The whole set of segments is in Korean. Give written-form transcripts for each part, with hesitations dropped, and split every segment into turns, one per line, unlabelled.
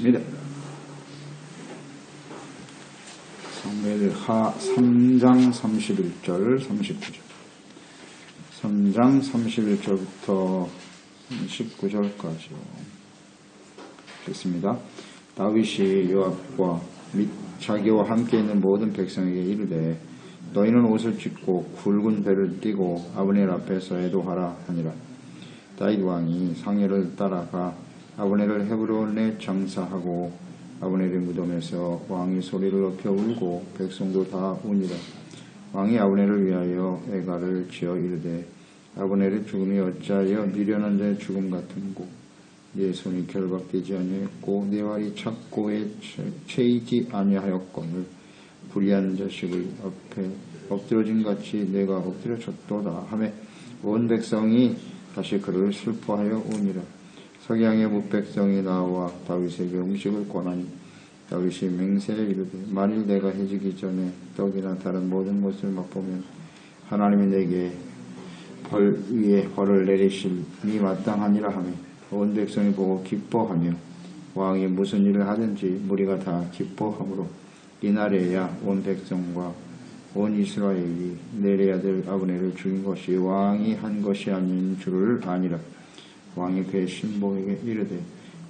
있습니다. 사무엘하 3장 31절 39절 3장 31절부터 19절까지요. 읽겠습니다. 다윗이 요압과 및 자기와 함께 있는 모든 백성에게 이르되 너희는 옷을 찢고 굵은 배를 띠고 아브넬 앞에서 애도하라 하니라. 다윗 왕이 상예를 따라가 아브넬을 헤브론에 장사하고 아브넬의 무덤에서 왕이 소리를 높여 울고 백성도 다 우니라. 왕이 아브넬을 위하여 애가를 지어 이르되 아브넬의 죽음이 어찌하여 미련한 자의 죽음 같은고 네 손이 결박되지 아니하였고 네 발이 착고에 채이지 아니하였거늘 불의한 자식을 앞에 엎드러진 같이 내가 엎드려졌도다 하매 온 백성이 다시 그를 슬퍼하여 우니라. 석양의 뭇백성이 나와 다윗에게 음식을 권하니 다윗이 맹세에 이르되 만일 내가 해지기 전에 떡이나 다른 모든 것을 맛보면 하나님이 내게 벌 위에 벌을 내리심이 마땅하니라 하며 온 백성이 보고 기뻐하며 왕이 무슨 일을 하든지 무리가 다 기뻐하므로 이날에야 온 백성과 온 이스라엘이 내려야 될 아브넬을 죽인 것이 왕이 한 것이 아닌 줄을 아니라. 왕이 그의 신복에게 이르되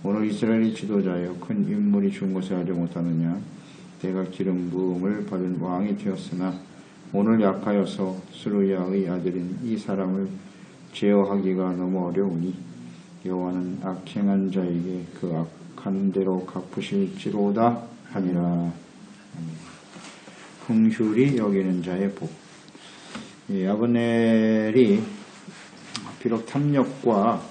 오늘 이스라엘의 지도자여 큰 인물이 죽은 것을 알지 못하느냐. 내가 기름 부음을 받은 왕이 되었으나 오늘 약하여서 스루야의 아들인 이 사람을 제어하기가 너무 어려우니 여호와는 악행한 자에게 그 악한 대로 갚으실지로다 하니라. 긍휼히 여기는 자의 복. 아브넬이 비록 탐욕과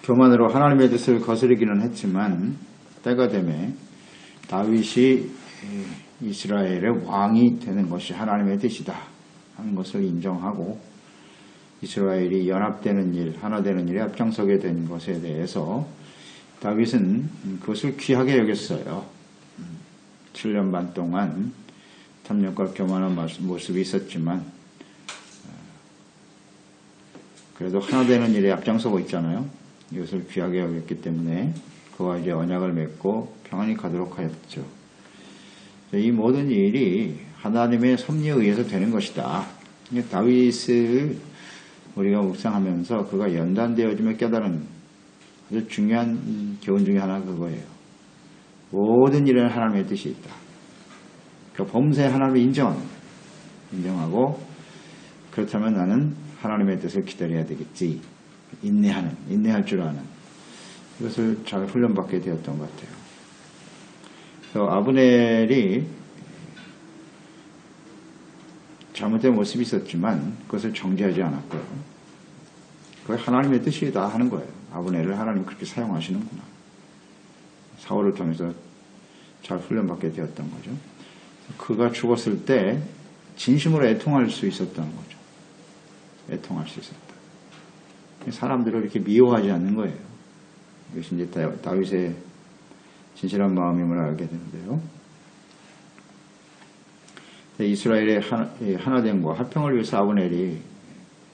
교만으로 하나님의 뜻을 거스르기는 했지만 때가 되매 다윗이 이스라엘의 왕이 되는 것이 하나님의 뜻이다 하는 것을 인정하고 이스라엘이 연합되는 일, 하나 되는 일에 앞장서게 된 것에 대해서 다윗은 그것을 귀하게 여겼어요. 7년 반 동안 탐욕과 교만한 모습이 있었지만 그래도 하나 되는 일에 앞장서고 있잖아요. 이것을 귀하게 여겼기 때문에 그와 이제 언약을 맺고 평안히 가도록 하였죠. 이 모든 일이 하나님의 섭리에 의해서 되는 것이다. 다윗을 우리가 묵상하면서 그가 연단되어지며 깨달은 아주 중요한 교훈 중에 하나가 그거예요. 모든 일에는 하나님의 뜻이 있다. 그러니까 범사에 하나님을 인정하고 그렇다면 나는 하나님의 뜻을 기다려야 되겠지. 인내할 줄 아는 이것을 잘 훈련받게 되었던 것 같아요. 그래서 아브넬이 잘못된 모습이 있었지만 그것을 정죄하지 않았고요. 그게 하나님의 뜻이다 하는 거예요. 아브넬을 하나님 그렇게 사용하시는구나. 사울을 통해서 잘 훈련받게 되었던 거죠. 그가 죽었을 때 진심으로 애통할 수 있었던 거죠. 애통할 수 있었다. 사람들을 이렇게 미워하지 않는 거예요. 이것이 이제 다윗의 진실한 마음임을 알게 되는데요. 이스라엘의 하나됨과 화평을 위해서 아브넬이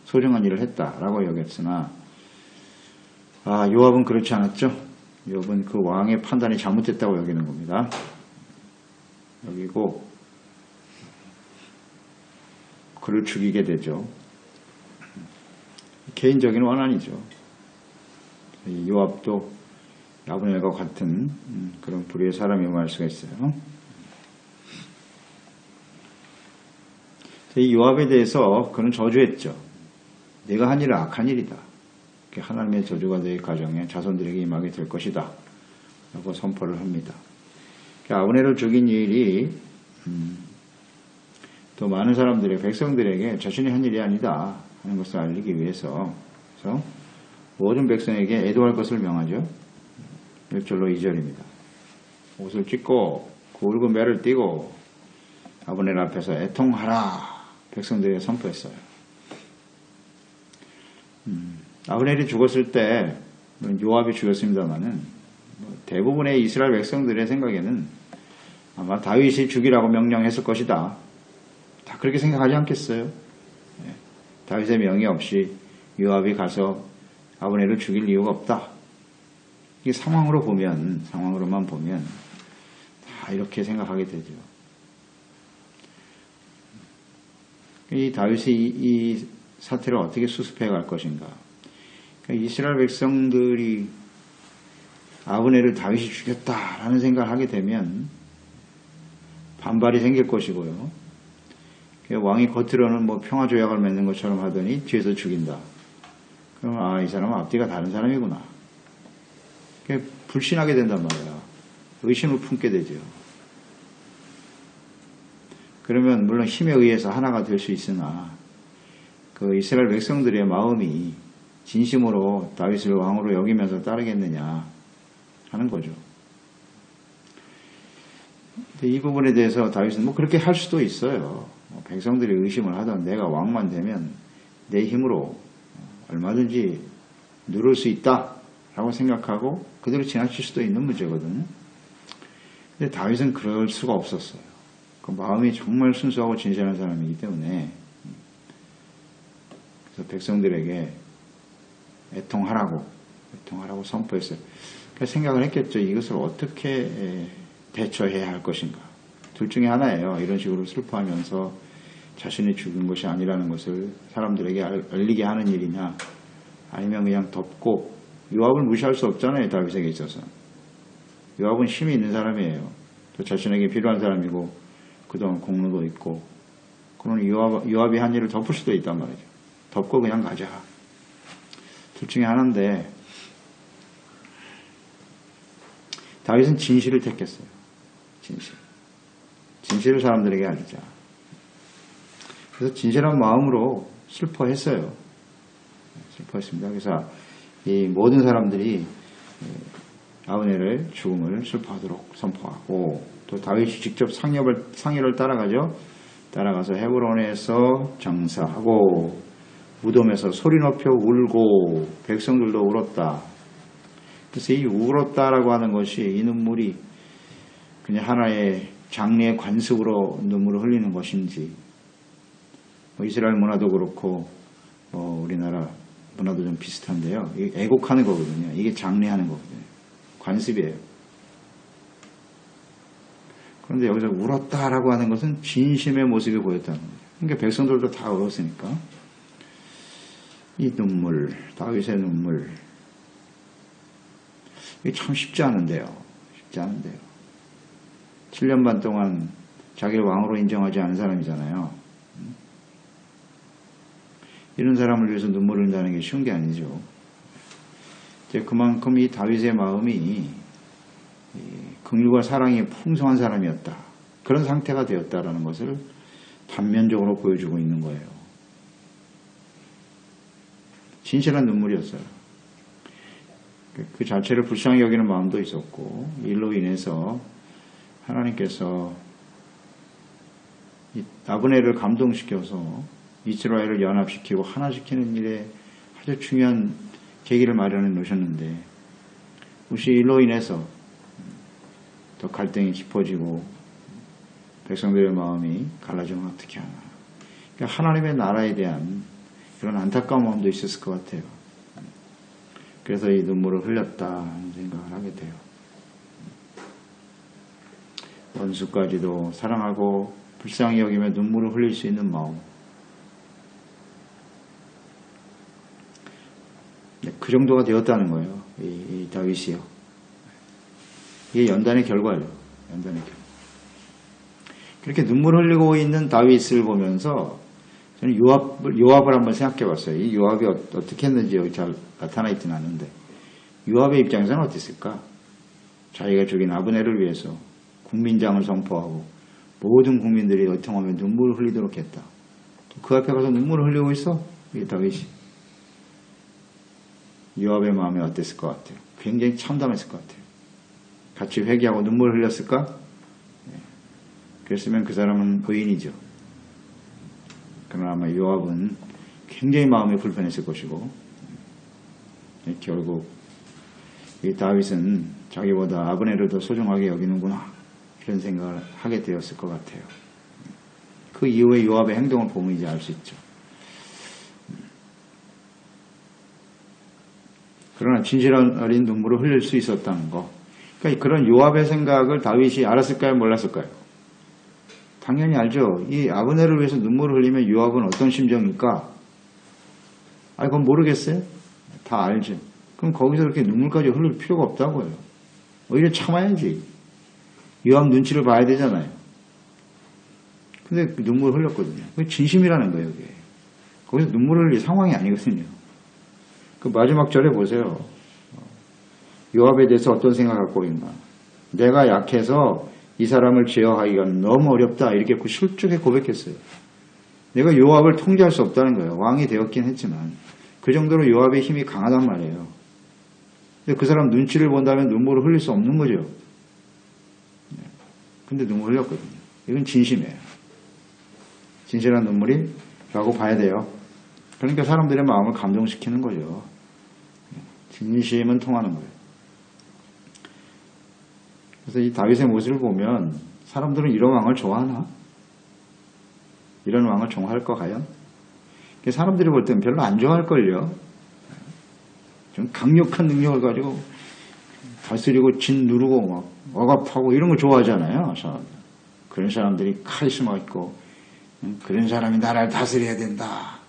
소중한 일을 했다라고 여겼으나 요압은 그렇지 않았죠. 요압은 그 왕의 판단이 잘못됐다고 여기는 겁니다. 여기고 그를 죽이게 되죠. 개인적인 원한이죠. 요압도 아브넬과 같은 그런 불의의 사람임을 알 수가 있어요. 이 요압에 대해서 그는 저주했죠. 내가 한 일은 악한 일이다. 하나님의 저주가 내 가정에 자손들에게 임하게 될 것이다. 라고 선포를 합니다. 아브넬을 죽인 일이 또 많은 사람들의 백성들에게 자신이 한 일이 아니다 하는 것을 알리기 위해서 그래서 모든 백성에게 애도할 것을 명하죠. 1절로 2절입니다. 옷을 찢고 굵은 배를 띠고 아브넬 앞에서 애통하라 백성들에게 선포했어요. 아브넬이 죽었을 때 요압이 죽였습니다마는 대부분의 이스라엘 백성들의 생각에는 아마 다윗이 죽이라고 명령했을 것이다. 다 그렇게 생각하지 않겠어요? 다윗의 명의 없이 요압이 가서 아브넬을 죽일 이유가 없다. 이게 상황으로만 보면 다 이렇게 생각하게 되죠. 이 다윗이 이 사태를 어떻게 수습해 갈 것인가. 그러니까 이스라엘 백성들이 아브넬을 다윗이 죽였다라는 생각을 하게 되면 반발이 생길 것이고요. 왕이 겉으로는 뭐 평화조약을 맺는 것처럼 하더니 뒤에서 죽인다. 그럼 이 사람은 앞뒤가 다른 사람이구나. 불신하게 된단 말이야. 의심을 품게 되죠. 그러면 물론 힘에 의해서 하나가 될 수 있으나 그 이스라엘 백성들의 마음이 진심으로 다윗을 왕으로 여기면서 따르겠느냐 하는 거죠. 이 부분에 대해서 다윗은 뭐 그렇게 할 수도 있어요. 백성들이 의심을 하던 내가 왕만 되면 내 힘으로 얼마든지 누를 수 있다 라고 생각하고 그대로 지나칠 수도 있는 문제거든요. 근데 다윗은 그럴 수가 없었어요. 그 마음이 정말 순수하고 진실한 사람이기 때문에 그래서 백성들에게 애통하라고 선포했어요. 그래서 생각을 했겠죠. 이것을 어떻게 대처해야 할 것인가. 둘 중에 하나예요. 이런 식으로 슬퍼하면서 자신이 죽은 것이 아니라는 것을 사람들에게 알리게 하는 일이냐, 아니면 그냥 덮고. 요압을 무시할 수 없잖아요. 다윗에게 있어서. 요압은 힘이 있는 사람이에요. 또 자신에게 필요한 사람이고 그동안 공로도 있고. 그러니 요압이 한 일을 덮을 수도 있단 말이죠. 덮고 그냥 가자. 둘 중에 하나인데 다윗은 진실을 택했어요. 진실을 사람들에게 알리자. 그래서 진실한 마음으로 슬퍼했어요. 슬퍼했습니다. 그래서 이 모든 사람들이 아브넬의 죽음을 슬퍼하도록 선포하고, 또 다윗이 직접 상여를 따라가죠. 따라가서 헤브론에서 장사하고 무덤에서 소리 높여 울고 백성들도 울었다. 그래서 이 울었다라고 하는 것이, 이 눈물이 그냥 하나의 장례의 관습으로 눈물을 흘리는 것인지, 이스라엘 문화도 그렇고 우리나라 문화도 좀 비슷한데요. 이게 애곡하는 거거든요. 이게 장례하는 거거든요. 관습이에요. 그런데 여기서 울었다라고 하는 것은 진심의 모습이 보였다는 거예요. 그러니까 백성들도 다 울었으니까. 이 눈물, 다윗의 눈물, 이게 참 쉽지 않은데요. 7년 반 동안 자기를 왕으로 인정하지 않은 사람이잖아요. 이런 사람을 위해서 눈물을 흘린다는 게 쉬운 게 아니죠. 이제 그만큼 이 다윗의 마음이 긍휼과 사랑이 풍성한 사람이었다. 그런 상태가 되었다라는 것을 단면적으로 보여주고 있는 거예요. 진실한 눈물이었어요. 그 자체를 불쌍히 여기는 마음도 있었고, 일로 인해서 하나님께서 아브넬을 감동시켜서 이스라엘을 연합시키고 하나시키는 일에 아주 중요한 계기를 마련해 놓으셨는데, 혹시 일로 인해서 더 갈등이 깊어지고 백성들의 마음이 갈라지면 어떻게 하나. 그러니까 하나님의 나라에 대한 그런 안타까운 마음도 있었을 것 같아요. 그래서 이 눈물을 흘렸다 하는 생각을 하게 돼요. 원수까지도 사랑하고 불쌍히 여기며 눈물을 흘릴 수 있는 마음. 그 정도가 되었다는 거예요. 이 다윗이요. 이게 연단의 결과예요. 연단의 결과. 그렇게 눈물 흘리고 있는 다윗을 보면서 저는 요압을 한번 생각해 봤어요. 이 요압이 어떻게 했는지 여기 잘 나타나 있지는 않은데, 요압의 입장에서는 어땠을까? 자기가 죽인 아브넬을 위해서 국민장을 선포하고 모든 국민들이 애통하며 눈물을 흘리도록 했다. 그 앞에 가서 눈물을 흘리고 있어. 이 다윗이. 요압의 마음이 어땠을 것 같아요? 굉장히 참담했을 것 같아요. 같이 회개하고 눈물을 흘렸을까? 네. 그랬으면 그 사람은 의인이죠. 그러나 아마 요압은 굉장히 마음이 불편했을 것이고, 결국 이 다윗은 자기보다 아브넬을 더 소중하게 여기는구나, 이런 생각을 하게 되었을 것 같아요. 그 이후에 요압의 행동을 보면 이제 알 수 있죠. 그러나 진실 어린 눈물을 흘릴 수 있었다는 거. 그러니까 그런 요압의 생각을 다윗이 알았을까요? 몰랐을까요? 당연히 알죠. 이 아브넬을 위해서 눈물을 흘리면 요압은 어떤 심정일까? 그건 모르겠어요? 다 알죠. 그럼 거기서 그렇게 눈물까지 흘릴 필요가 없다고요. 오히려 참아야지. 요압 눈치를 봐야 되잖아요. 근데 눈물을 흘렸거든요. 그게 진심이라는 거예요, 이게. 거기서 눈물을 흘릴 상황이 아니거든요. 그 마지막 절에 보세요. 요압에 대해서 어떤 생각을 갖고 있나. 내가 약해서 이 사람을 제어하기가 너무 어렵다. 이렇게 실족에 고백했어요. 내가 요압을 통제할 수 없다는 거예요. 왕이 되었긴 했지만. 그 정도로 요압의 힘이 강하단 말이에요. 근데 그 사람 눈치를 본다면 눈물을 흘릴 수 없는 거죠. 근데 눈물을 흘렸거든요. 이건 진심이에요. 진실한 눈물이라고 봐야 돼요. 그러니까 사람들의 마음을 감동시키는 거죠. 진심은 통하는 거예요. 그래서 이 다윗의 모습을 보면 사람들은 이런 왕을 좋아하나? 이런 왕을 좋아할까 과연? 사람들이 볼 때는 별로 안 좋아할걸요. 좀 강력한 능력을 가지고 다스리고 진 누르고 막 억압하고 이런 거 좋아하잖아요. 그런 사람들이 카리스마 있고 그런 사람이 나라를 다스려야 된다.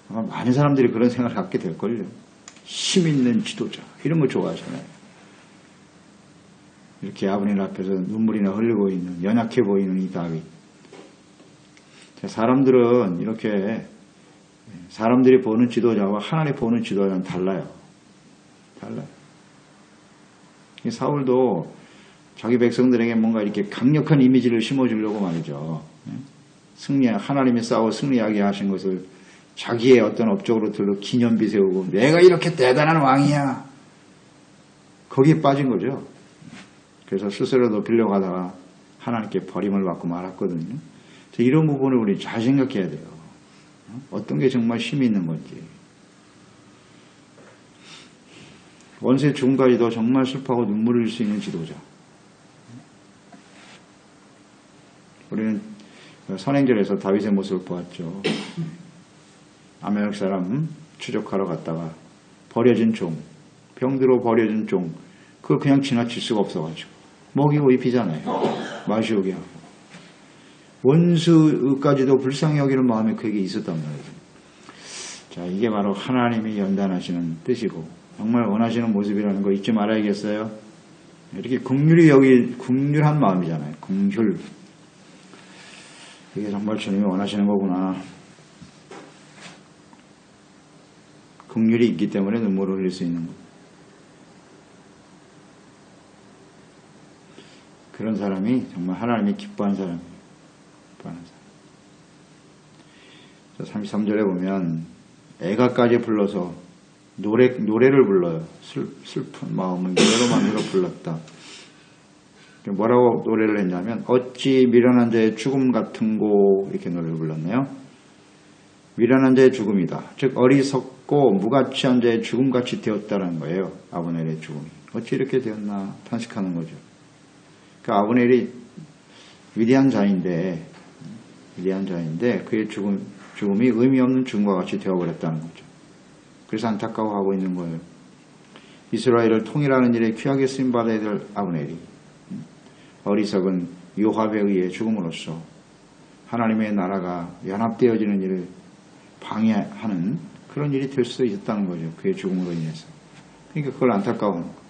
아마 많은 사람들이 그런 생각을 갖게 될걸요. 힘 있는 지도자 이런 거 좋아하잖아요. 이렇게 아브넬 앞에서 눈물이나 흘리고 있는 연약해 보이는 이 다윗. 사람들은 이렇게 사람들이 보는 지도자와 하나님이 보는 지도자는 달라요. 달라요. 사울도 자기 백성들에게 뭔가 이렇게 강력한 이미지를 심어주려고 말이죠. 하나님이 싸워 승리하게 하신 것을 자기의 어떤 업적으로 들러 기념비 세우고 내가 이렇게 대단한 왕이야. 거기에 빠진 거죠. 그래서 스스로 높이려고 하다가 하나님께 버림을 받고 말았거든요. 이런 부분을 우리 잘 생각해야 돼요. 어떤 게 정말 힘이 있는 건지. 원수의 죽음까지도 정말 슬퍼하고 눈물을 흘릴 수 있는 지도자. 우리는 선행절에서 다윗의 모습을 보았죠. 아말렉 사람 추적하러 갔다가 버려진 종, 병들어 버려진 종, 그걸 그냥 지나칠 수가 없어가지고 먹이고 입히잖아요. 마시오게 하고. 원수까지도 불쌍히 여기는 마음이 그에게 있었단 말이에요. 자, 이게 바로 하나님이 연단하시는 뜻이고 정말 원하시는 모습이라는 거 잊지 말아야겠어요. 이렇게 긍휼한 마음이잖아요. 긍휼. 이게 정말 주님이 원하시는 거구나. 긍휼이 있기 때문에 눈물을 흘릴 수 있는 거. 그런 사람이 정말 하나님이 기뻐하는 사람이에요. 33절에 보면 애가까지 불러서 노래를 불러요. 슬픈 마음을 노래로 만들어 불렀다. 뭐라고 노래를 했냐면 어찌 미련한 자의 죽음 같은 고 이렇게 노래를 불렀네요. 미련한 자의 죽음이다. 즉 어리석고 무가치한 자의 죽음같이 되었다는 거예요. 아브넬의 죽음이. 어찌 이렇게 되었나 탄식하는 거죠. 그러니까 아브넬이 위대한 자인데 그의 죽음이 의미 없는 죽음과 같이 되어버렸다는 거죠. 그래서 안타까워하고 있는 거예요. 이스라엘을 통일하는 일에 귀하게 쓰임받아야 될 아브넬이 어리석은 요압에 의해 죽음으로써 하나님의 나라가 연합되어지는 일을 방해하는 그런 일이 될 수 있었다는 거죠. 그의 죽음으로 인해서. 그러니까 그걸 안타까워하는 거예요.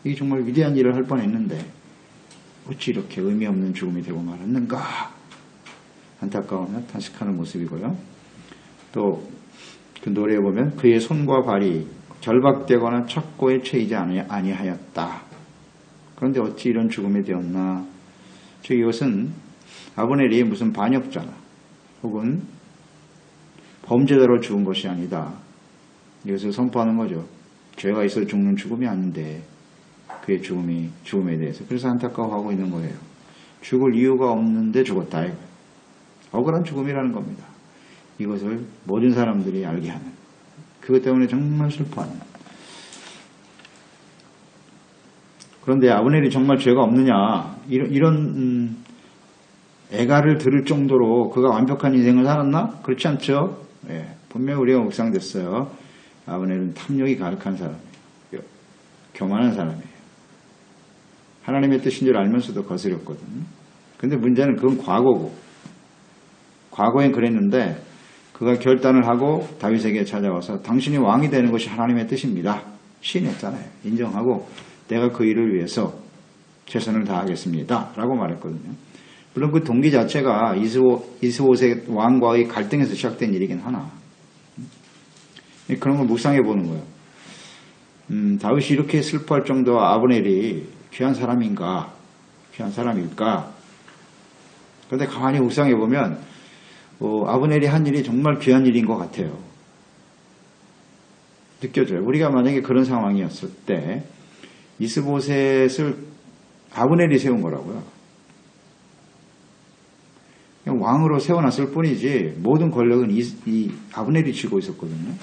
이게 정말 위대한 일을 할 뻔했는데 어찌 이렇게 의미 없는 죽음이 되고 말았는가. 안타까우며 탄식하는 모습이고요. 또 그 노래에 보면 그의 손과 발이 결박되거나 척고에 채이지 아니하였다. 그런데 어찌 이런 죽음이 되었나. 즉 이것은 아브넬이 무슨 반역자나 혹은 범죄자로 죽은 것이 아니다. 이것을 선포하는 거죠. 죄가 있어 죽는 죽음이 아닌데 그의 죽음에 대해서. 그래서 안타까워하고 있는 거예요. 죽을 이유가 없는데 죽었다. 억울한 죽음이라는 겁니다. 이것을 모든 사람들이 알게 하는. 그것 때문에 정말 슬퍼하는. 그런데 아브넬이 정말 죄가 없느냐. 이런 애가를 들을 정도로 그가 완벽한 인생을 살았나? 그렇지 않죠. 예, 분명히 우리가 묵상됐어요. 아브넬은 탐욕이 가득한 사람이에요. 교만한 사람이에요. 하나님의 뜻인 줄 알면서도 거스렸거든요. 근데 문제는 그건 과거고, 과거엔 그랬는데 그가 결단을 하고 다윗에게 찾아와서 당신이 왕이 되는 것이 하나님의 뜻입니다. 시인했잖아요. 인정하고 내가 그 일을 위해서 최선을 다하겠습니다. 라고 말했거든요. 물론 그 동기 자체가 이스봇의 왕과의 갈등에서 시작된 일이긴 하나 그런 걸 묵상해 보는 거예요. 다윗이 이렇게 슬퍼할 정도로 아브넬이 귀한 사람인가? 귀한 사람일까? 그런데 가만히 묵상해 보면 아브넬이 한 일이 정말 귀한 일인 것 같아요. 느껴져요. 우리가 만약에 그런 상황이었을 때 이스보셋을 아브넬이 세운 거라고요. 그냥 왕으로 세워놨을 뿐이지 모든 권력은 이 아브넬이 쥐고 있었거든요.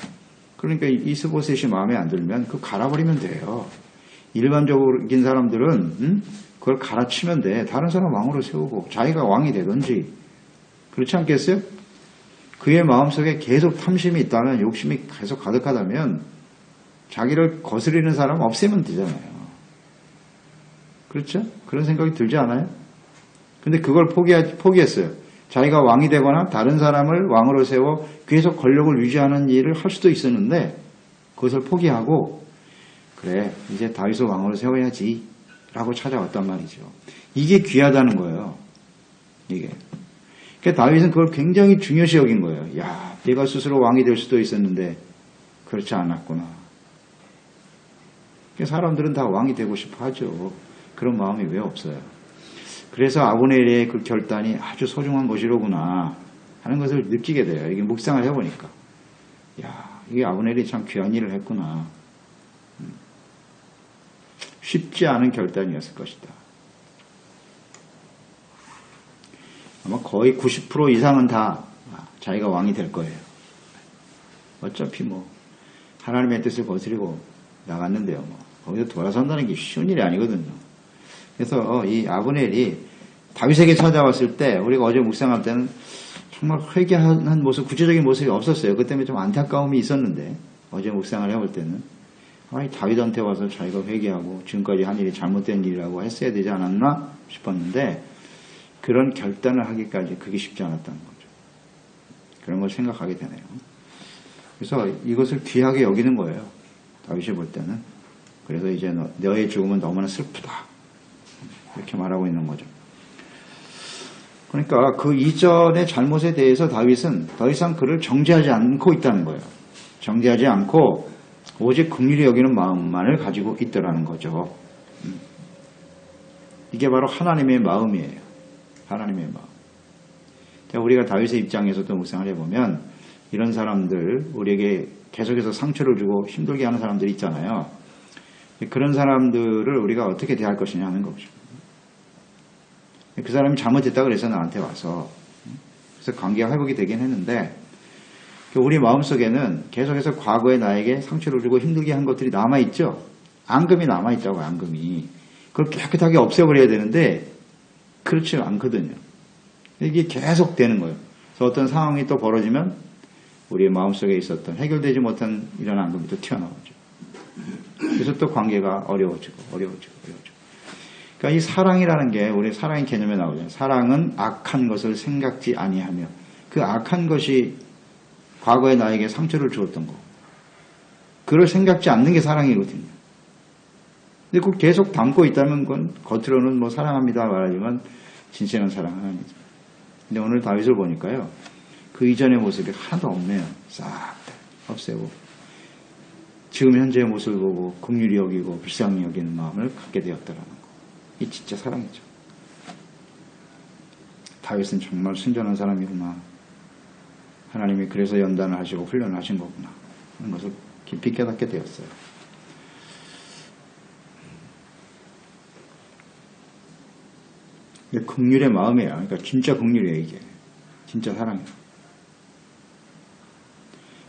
그러니까 이스보셋이 마음에 안 들면 그거 갈아버리면 돼요. 일반적인 사람들은 그걸 갈아치면 돼. 다른 사람 왕으로 세우고 자기가 왕이 되든지. 그렇지 않겠어요? 그의 마음속에 계속 탐심이 있다면, 욕심이 계속 가득하다면 자기를 거스리는 사람 없애면 되잖아요. 그렇죠? 그런 생각이 들지 않아요? 근데 그걸 포기했어요. 자기가 왕이 되거나 다른 사람을 왕으로 세워 계속 권력을 유지하는 일을 할 수도 있었는데 그것을 포기하고 그래 이제 다윗을 왕으로 세워야지 라고 찾아왔단 말이죠. 이게 귀하다는 거예요. 이게. 그러니까 다윗은 그걸 굉장히 중요시 여긴 거예요. 야, 내가 스스로 왕이 될 수도 있었는데 그렇지 않았구나. 그러니까 사람들은 다 왕이 되고 싶어 하죠. 그런 마음이 왜 없어요? 그래서 아브넬의 그 결단이 아주 소중한 것이로구나 하는 것을 느끼게 돼요. 이게 묵상을 해보니까. 야, 이게 아브넬이 참 귀한 일을 했구나. 쉽지 않은 결단이었을 것이다. 아마 거의 90% 이상은 다 자기가 왕이 될 거예요. 어차피 뭐 하나님의 뜻을 거스리고 나갔는데요. 뭐 거기서 돌아선다는 게 쉬운 일이 아니거든요. 그래서 이 아브넬이 다윗에게 찾아왔을 때 우리가 어제 묵상할 때는 정말 회개하는 모습, 구체적인 모습이 없었어요. 그 때문에 좀 안타까움이 있었는데 어제 묵상을 해볼 때는 다윗한테 와서 자기가 회개하고 지금까지 한 일이 잘못된 일이라고 했어야 되지 않았나 싶었는데 그런 결단을 하기까지 그게 쉽지 않았다는 거죠. 그런 걸 생각하게 되네요. 그래서 이것을 귀하게 여기는 거예요. 다윗이 볼 때는. 그래서 이제 너의 죽음은 너무나 슬프다. 이렇게 말하고 있는 거죠. 그러니까 그 이전의 잘못에 대해서 다윗은 더 이상 그를 정죄하지 않고 있다는 거예요. 정죄하지 않고 오직 긍휼히 여기는 마음만을 가지고 있더라는 거죠. 이게 바로 하나님의 마음이에요. 하나님의 마음. 자, 우리가 다윗의 입장에서도 묵상을 해보면 이런 사람들, 우리에게 계속해서 상처를 주고 힘들게 하는 사람들이 있잖아요. 그런 사람들을 우리가 어떻게 대할 것이냐 하는 거죠. 그 사람이 잘못했다 그래서 나한테 와서 그래서 관계가 회복이 되긴 했는데 우리 마음속에는 계속해서 과거에 나에게 상처를 주고 힘들게 한 것들이 남아있죠. 앙금이 남아있다고 앙금이. 그걸 깨끗하게 없애버려야 되는데 그렇지 않거든요. 이게 계속 되는 거예요. 그래서 어떤 상황이 또 벌어지면 우리의 마음속에 있었던 해결되지 못한 이런 앙금이 또 튀어나오죠. 그래서 또 관계가 어려워지고. 그러니까 이 사랑이라는 게 우리 사랑의 개념에 나오잖아요. 사랑은 악한 것을 생각지 아니하며 그 악한 것이 과거에 나에게 상처를 주었던 거. 그걸 생각지 않는 게 사랑이거든요. 근데 그걸 계속 담고 있다면 그건 겉으로는 뭐 사랑합니다 말하지만 진실한 사랑은 아니죠. 근데 오늘 다윗을 보니까요. 그 이전의 모습이 하나도 없네요. 싹 없애고 지금 현재의 모습을 보고 긍휼히 여기고 불쌍히 여기는 마음을 갖게 되었다라는 거. 이 진짜 사랑이죠. 다윗은 정말 순전한 사람이구나. 하나님이 그래서 연단을 하시고 훈련을 하신 거구나 하는 것을 깊이 깨닫게 되었어요. 이게 긍휼의 마음이에요. 그러니까 진짜 긍휼이에요. 이게 진짜 사랑이에요.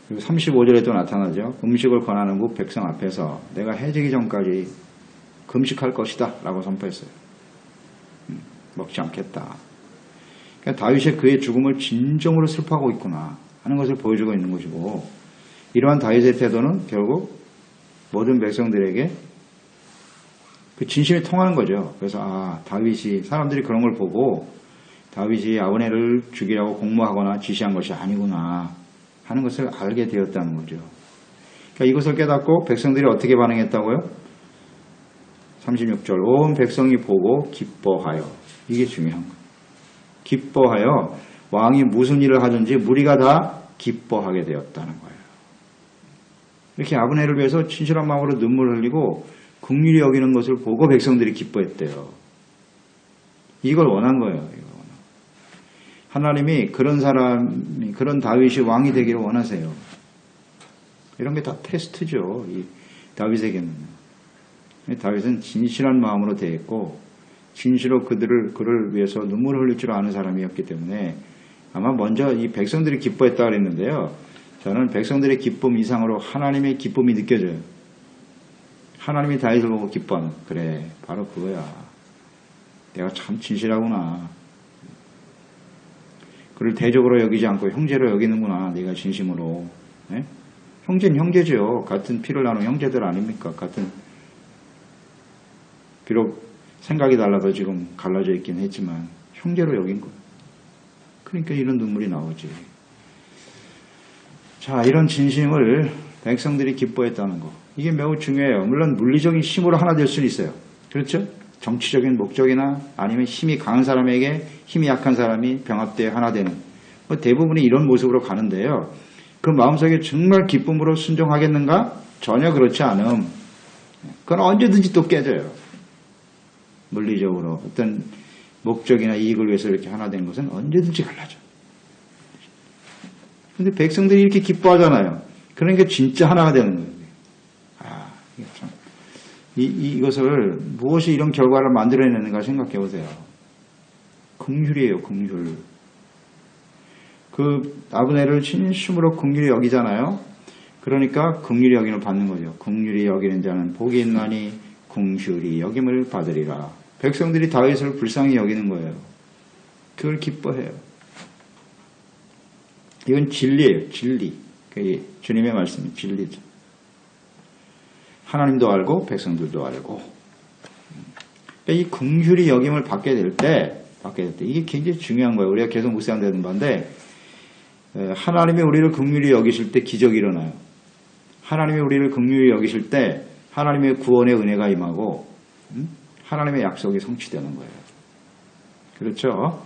그리고 35절에 또 나타나죠. 음식을 권하는 국 백성 앞에서 내가 해지기 전까지 금식할 것이다 라고 선포했어요. 먹지 않겠다. 그러니까 다윗이 그의 죽음을 진정으로 슬퍼하고 있구나 하는 것을 보여주고 있는 것이고 이러한 다윗의 태도는 결국 모든 백성들에게 그 진심이 통하는 거죠. 그래서 다윗이 사람들이 그런 걸 보고 다윗이 아브넬을 죽이라고 공모하거나 지시한 것이 아니구나 하는 것을 알게 되었다는 거죠. 그러니까 이것을 깨닫고 백성들이 어떻게 반응했다고요? 36절 온 백성이 보고 기뻐하여. 이게 중요한 거예요. 기뻐하여 왕이 무슨 일을 하든지 무리가 다 기뻐하게 되었다는 거예요. 이렇게 아브넬을 위해서 진실한 마음으로 눈물을 흘리고 긍휼히 여기는 것을 보고 백성들이 기뻐했대요. 이걸 원한 거예요. 하나님이 그런 사람이, 그런 다윗이 왕이 되기를 원하세요. 이런 게 다 테스트죠. 이 다윗에게는. 다윗은 진실한 마음으로 대했고 진실로 그를 위해서 눈물을 흘릴 줄 아는 사람이었기 때문에 아마 먼저 이 백성들이 기뻐했다 그랬는데요. 저는 백성들의 기쁨 이상으로 하나님의 기쁨이 느껴져요. 하나님이 다윗을 보고 기뻐하는, 그래 바로 그거야. 내가 참 진실하구나. 그를 대적으로 여기지 않고 형제로 여기는구나. 내가 진심으로. 네? 형제는 형제죠. 같은 피를 나눈 형제들 아닙니까? 같은, 비록 생각이 달라서 지금 갈라져 있긴 했지만 형제로 여긴 거예요. 그러니까 이런 눈물이 나오지. 자, 이런 진심을 백성들이 기뻐했다는 거. 이게 매우 중요해요. 물론 물리적인 힘으로 하나 될 수는 있어요. 그렇죠? 정치적인 목적이나 아니면 힘이 강한 사람에게 힘이 약한 사람이 병합되어 하나 되는. 대부분이 이런 모습으로 가는데요. 그 마음속에 정말 기쁨으로 순종하겠는가? 전혀 그렇지 않음. 그건 언제든지 또 깨져요. 물리적으로 어떤 목적이나 이익을 위해서 이렇게 하나 되는 것은 언제든지 갈라져. 근데 백성들이 이렇게 기뻐하잖아요. 그러니까 진짜 하나가 되는 거예요. 이게 참. 이것을 무엇이 이런 결과를 만들어내는가 생각해 보세요. 긍휼이에요, 긍휼. 그 아브넬을 진심으로 긍휼히 여기잖아요. 그러니까 긍휼히 여김을 받는 거죠. 긍휼히 여기는 자는 복이 있나니 긍휼히 여김을 받으리라. 백성들이 다윗을 불쌍히 여기는 거예요. 그걸 기뻐해요. 이건 진리예요, 진리. 주님의 말씀이 진리죠. 하나님도 알고 백성들도 알고. 이 긍휼히 여김을 받게 될 때 이게 굉장히 중요한 거예요. 우리가 계속 묵상되는 바인데 하나님이 우리를 긍휼히 여기실 때 기적이 일어나요. 하나님이 우리를 긍휼히 여기실 때 하나님의 구원의 은혜가 임하고 하나님의 약속이 성취되는 거예요. 그렇죠?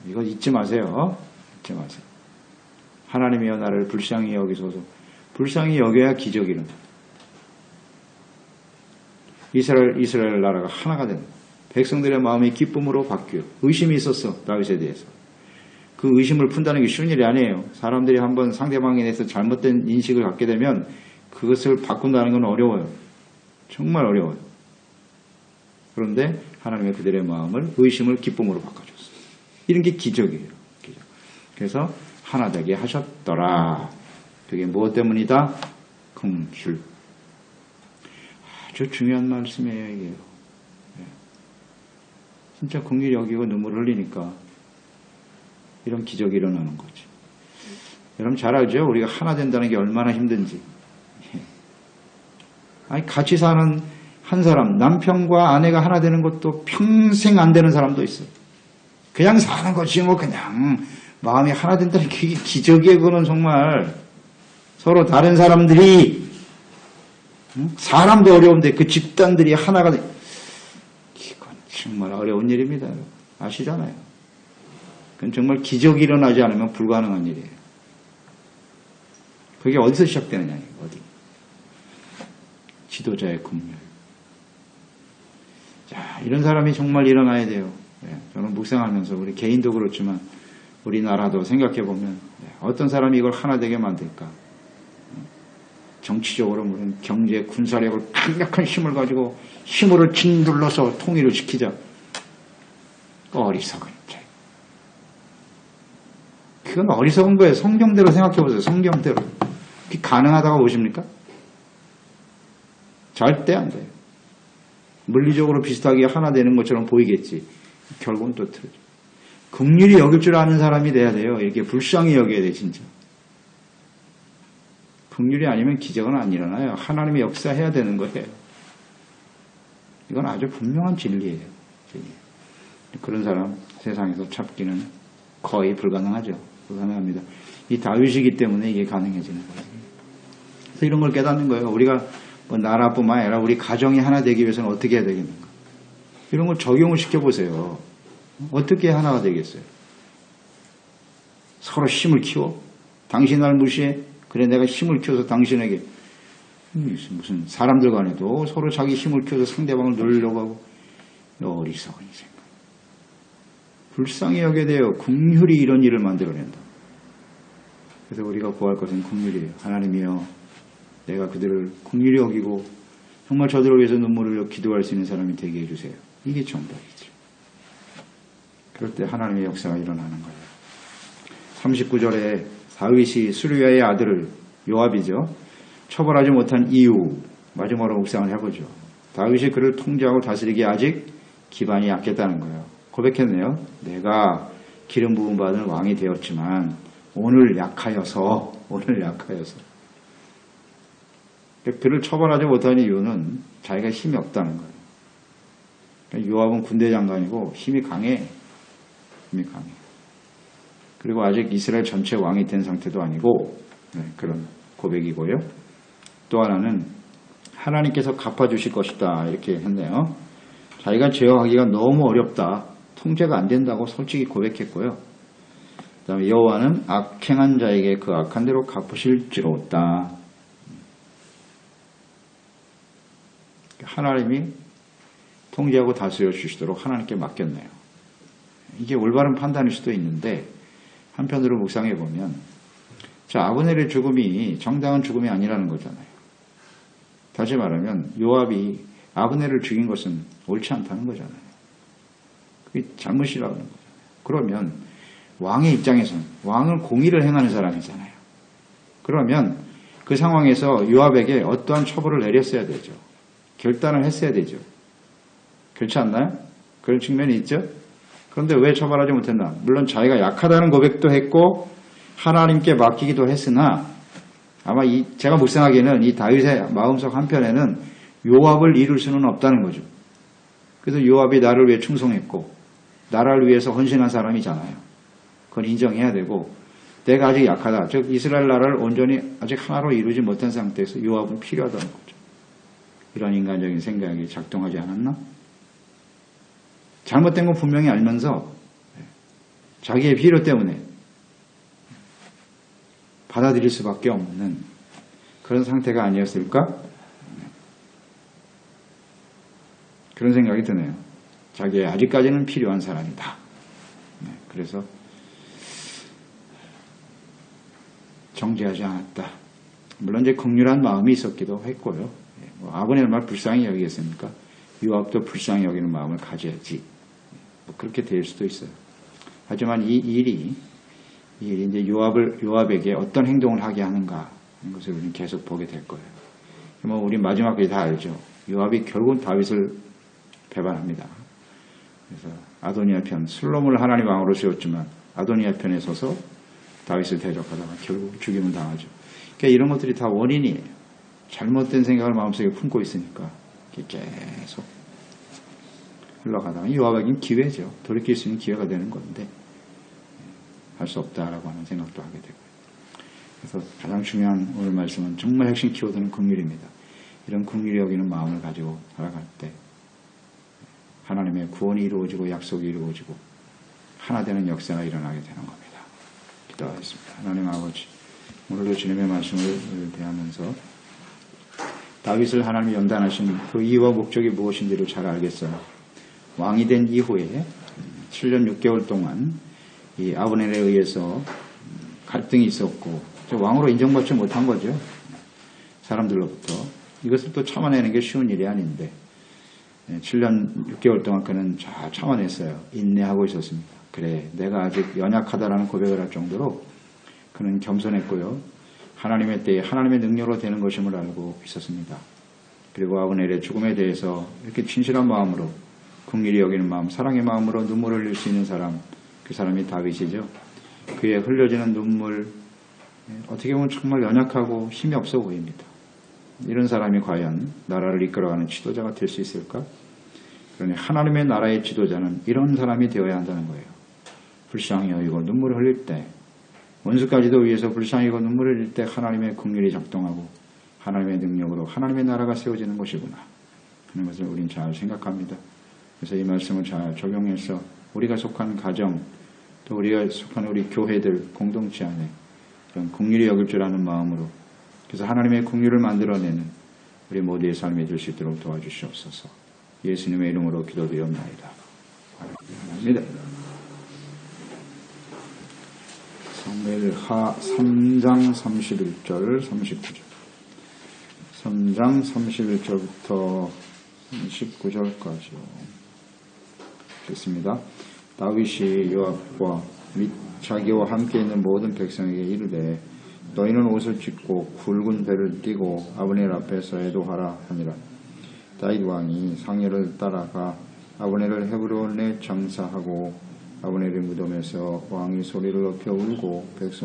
이거 잊지 마세요. 잊지 마세요. 하나님이여 나를 불쌍히 여기소서. 불쌍히 여겨야 기적이 일어나요. 이스라엘 나라가 하나가 되는 거예요. 백성들의 마음이 기쁨으로 바뀌어요. 의심이 있었어, 다윗에 대해서. 그 의심을 푼다는 게 쉬운 일이 아니에요. 사람들이 한번 상대방에 대해서 잘못된 인식을 갖게 되면 그것을 바꾼다는 건 어려워요. 정말 어려워요. 그런데 하나님의 그들의 마음을, 의심을 기쁨으로 바꿔줬어요. 이런 게 기적이에요. 기적. 그래서 하나 되게 하셨더라. 그게 무엇 때문이다? 긍휼. 아주 중요한 말씀이에요, 이게요. 진짜 긍휼히 여기고 눈물 흘리니까 이런 기적이 일어나는 거지. 여러분 잘 알죠? 우리가 하나 된다는 게 얼마나 힘든지. 아니, 같이 사는 한 사람, 남편과 아내가 하나 되는 것도 평생 안 되는 사람도 있어요. 그냥 사는 거지, 뭐, 그냥. 마음이 하나 된다는 게 기적이에요, 그거는 정말. 서로 다른 사람들이, 사람도 어려운데 그 집단들이 하나가 돼. 이건 정말 어려운 일입니다. 아시잖아요. 그건 정말 기적이 일어나지 않으면 불가능한 일이에요. 그게 어디서 시작되느냐, 어디. 지도자의 긍휼. 자, 이런 사람이 정말 일어나야 돼요. 네, 저는 묵상하면서 우리 개인도 그렇지만 우리나라도 생각해보면 어떤 사람이 이걸 하나 되게 만들까? 정치적으로 무슨 경제, 군사력을 강력한 힘을 가지고 힘으로 짓눌러서 통일을 시키자. 어리석은 죄. 그건 어리석은 거예요. 성경대로 생각해보세요. 성경대로. 그게 가능하다고 보십니까? 절대 안 돼요. 물리적으로 비슷하게 하나 되는 것처럼 보이겠지. 결국은 또 틀리죠. 긍휼히 여길 줄 아는 사람이 돼야 돼요. 이렇게 불쌍히 여겨야 돼, 진짜. 긍휼이 아니면 기적은 안 일어나요. 하나님의 역사해야 되는 거예요. 이건 아주 분명한 진리예요. 진리. 그런 사람 세상에서 찾기는 거의 불가능하죠. 불가능합니다. 이 다윗이기 때문에 이게 가능해지는 거예요. 그래서 이런 걸 깨닫는 거예요. 우리가 뭐 나라뿐만 아니라 우리 가정이 하나 되기 위해서는 어떻게 해야 되겠는가. 이런 걸 적용을 시켜보세요. 어떻게 하나가 되겠어요? 서로 힘을 키워? 당신 날 무시해? 그래 내가 힘을 키워서 당신에게 무슨 사람들 간에도 서로 자기 힘을 키워서 상대방을 놀리려고 하고 어리석은 생각. 불쌍히 여겨야 돼요. 긍휼이 이런 일을 만들어낸다. 그래서 우리가 구할 것은 긍휼이에요. 하나님이여 내가 그들을 긍휼히 여기고 정말 저들을 위해서 눈물을 흘려 기도할 수 있는 사람이 되게 해주세요. 이게 정답이죠. 그럴 때 하나님의 역사가 일어나는 거예요. 39절에 다윗이 수르야의 아들을 요압이죠. 처벌하지 못한 이유 마지막으로 묵상을 해보죠. 다윗이 그를 통제하고 다스리기에 아직 기반이 약했다는 거예요. 고백했네요. 내가 기름 부음 받은 왕이 되었지만 오늘 약하여서 그를 처벌하지 못한 이유는 자기가 힘이 없다는 거예요. 그러니까 요압은 군대 장관이고 힘이 강해. 그리고 아직 이스라엘 전체 왕이 된 상태도 아니고 그런 고백이고요. 또 하나는 하나님께서 갚아주실 것이다 이렇게 했네요. 자기가 제어하기가 너무 어렵다. 통제가 안 된다고 솔직히 고백했고요. 그 다음에 여호와는 악행한 자에게 그 악한 대로 갚으실지로다. 하나님이 통제하고 다스려 주시도록 하나님께 맡겼네요. 이게 올바른 판단일 수도 있는데 한편으로 묵상해 보면 아브넬의 죽음이 정당한 죽음이 아니라는 거잖아요. 다시 말하면 요압이 아브넬을 죽인 것은 옳지 않다는 거잖아요. 그게 잘못이라는 거잖아요. 그러면 왕의 입장에서는 왕은 공의를 행하는 사람이잖아요. 그러면 그 상황에서 요압에게 어떠한 처벌을 내렸어야 되죠. 결단을 했어야 되죠. 그렇지 않나요? 그런 측면이 있죠. 그런데 왜 처벌하지 못했나? 물론 자기가 약하다는 고백도 했고 하나님께 맡기기도 했으나 아마 제가 묵상하기에는 이 다윗의 마음속 한편에는 요압을 이룰 수는 없다는 거죠. 그래서 요압이 나를 위해 충성했고 나라를 위해서 헌신한 사람이잖아요. 그건 인정해야 되고 내가 아직 약하다. 즉 이스라엘 나라를 온전히 아직 하나로 이루지 못한 상태에서 요압은 필요하다는 거죠. 이런 인간적인 생각이 작동하지 않았나? 잘못된 건 분명히 알면서 자기의 필요 때문에 받아들일 수밖에 없는 그런 상태가 아니었을까? 그런 생각이 드네요. 자기의 아직까지는 필요한 사람이다. 그래서 정죄하지 않았다. 물론 이제 긍휼한 마음이 있었기도 했고요. 아버님의 말 불쌍히 여기겠습니까? 요압도 불쌍히 여기는 마음을 가져야지. 그렇게 될 수도 있어요. 하지만 이 일이 이제 요압에게 어떤 행동을 하게 하는가 하는 것을 우리는 계속 보게 될 거예요. 우리 마지막까지 다 알죠. 요압이 결국은 다윗을 배반합니다. 그래서 아도니아 편, 슬롬을 하나님 왕으로 세웠지만 아도니아 편에 서서 다윗을 대적하다가 결국 죽임을 당하죠. 그러니까 이런 것들이 다 원인이에요. 잘못된 생각을 마음속에 품고 있으니까 계속 흘러가다가 요압에게는 기회죠. 돌이킬 수 있는 기회가 되는 건데 할 수 없다라고 하는 생각도 하게 되고요. 그래서 가장 중요한 오늘 말씀은 정말 핵심 키워드는 긍휼입니다. 이런 긍휼히 여기는 마음을 가지고 살아갈 때 하나님의 구원이 이루어지고 약속이 이루어지고 하나 되는 역사가 일어나게 되는 겁니다. 기도하겠습니다. 하나님 아버지, 오늘도 주님의 말씀을 대하면서 다윗을 하나님이 연단하신 그 이유와 목적이 무엇인지를 잘 알겠어요. 왕이 된 이후에 7년 6개월 동안 이 아브넬에 의해서 갈등이 있었고 왕으로 인정받지 못한 거죠. 사람들로부터. 이것을 또 참아내는 게 쉬운 일이 아닌데 7년 6개월 동안 그는 잘 참아냈어요. 인내하고 있었습니다. 그래, 내가 아직 연약하다라는 고백을 할 정도로 그는 겸손했고요. 하나님의 때에 하나님의 능력으로 되는 것임을 알고 있었습니다. 그리고 아브넬의 죽음에 대해서 이렇게 진실한 마음으로 긍휼히 여기는 마음, 사랑의 마음으로 눈물을 흘릴 수 있는 사람, 그 사람이 다윗이죠. 그의 흘려지는 눈물, 어떻게 보면 정말 연약하고 힘이 없어 보입니다. 이런 사람이 과연 나라를 이끌어가는 지도자가 될 수 있을까? 그러니 하나님의 나라의 지도자는 이런 사람이 되어야 한다는 거예요. 불쌍히 여기고 눈물을 흘릴 때, 원수까지도 위해서 불쌍히 여기고 눈물을 흘릴 때 하나님의 긍휼이 작동하고 하나님의 능력으로 하나님의 나라가 세워지는 것이구나 하는 것을 우린 잘 생각합니다. 그래서 이 말씀을 잘 적용해서 우리가 속한 가정, 또 우리가 속한 우리 교회들 공동체 안에 그런 긍휼히 여길 줄 아는 마음으로, 그래서 하나님의 긍휼을 만들어내는 우리 모두의 삶이 될 수 있도록 도와주시옵소서. 예수님의 이름으로 기도드리옵나이다. 아멘. 사무엘하 3장 31절 39절 3장 31절부터 19절까지요. 읽겠습니다. 다윗이 요압과 및 자기와 함께 있는 모든 백성에게 이르되 너희는 옷을 찢고 굵은 배를 띠고 아브넬 앞에서 애도하라 하니라. 다윗 왕이 상여를 따라가 아브넬을 헤브론에 장사하고 아브넬의 무덤에서 왕이 소리를 높여 울고 백성